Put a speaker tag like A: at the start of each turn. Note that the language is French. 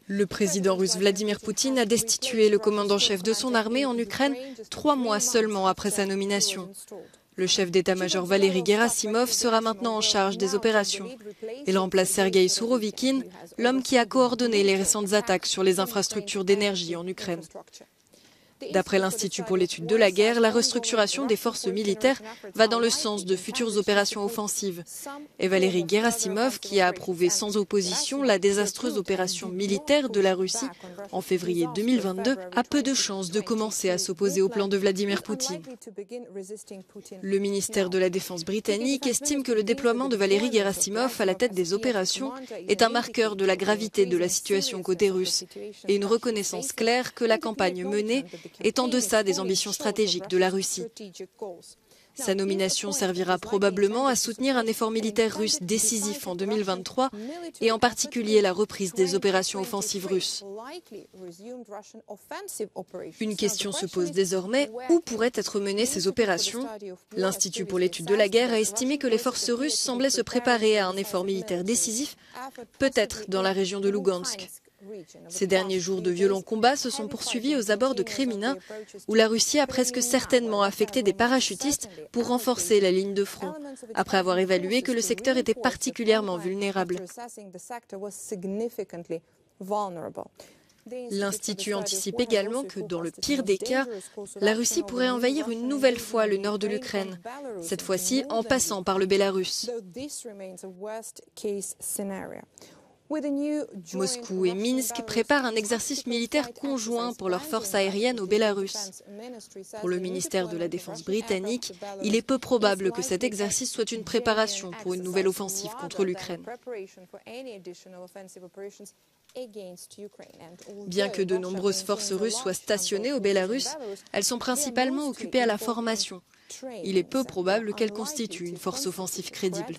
A: Le président russe Vladimir Poutine a destitué le commandant-chef de son armée en Ukraine 3 mois seulement après sa nomination. Le chef d'état-major Valéry Gerassimov sera maintenant en charge des opérations. Il remplace Sergueï Sourovikine, l'homme qui a coordonné les récentes attaques sur les infrastructures d'énergie en Ukraine. D'après l'Institut pour l'étude de la guerre, la restructuration des forces militaires va dans le sens de futures opérations offensives. Et Valéry Gerassimov, qui a approuvé sans opposition la désastreuse opération militaire de la Russie en février 2022, a peu de chances de commencer à s'opposer au plan de Vladimir Poutine. Le ministère de la Défense britannique estime que le déploiement de Valéry Gerassimov à la tête des opérations est un marqueur de la gravité de la situation côté russe et une reconnaissance claire que la campagne menée est en deçà des ambitions stratégiques de la Russie. Sa nomination servira probablement à soutenir un effort militaire russe décisif en 2023 et en particulier la reprise des opérations offensives russes. Une question se pose désormais, où pourraient être menées ces opérations? L'Institut pour l'étude de la guerre a estimé que les forces russes semblaient se préparer à un effort militaire décisif, peut-être dans la région de Lugansk. Ces derniers jours de violents combats se sont poursuivis aux abords de Kreminna, où la Russie a presque certainement affecté des parachutistes pour renforcer la ligne de front, après avoir évalué que le secteur était particulièrement vulnérable. L'Institut anticipe également que, dans le pire des cas, la Russie pourrait envahir une nouvelle fois le nord de l'Ukraine, cette fois-ci en passant par le Bélarus. Moscou et Minsk préparent un exercice militaire conjoint pour leurs forces aériennes au Bélarus. Pour le ministère de la Défense britannique, il est peu probable que cet exercice soit une préparation pour une nouvelle offensive contre l'Ukraine. Bien que de nombreuses forces russes soient stationnées au Bélarus, elles sont principalement occupées à la formation. Il est peu probable qu'elles constituent une force offensive crédible.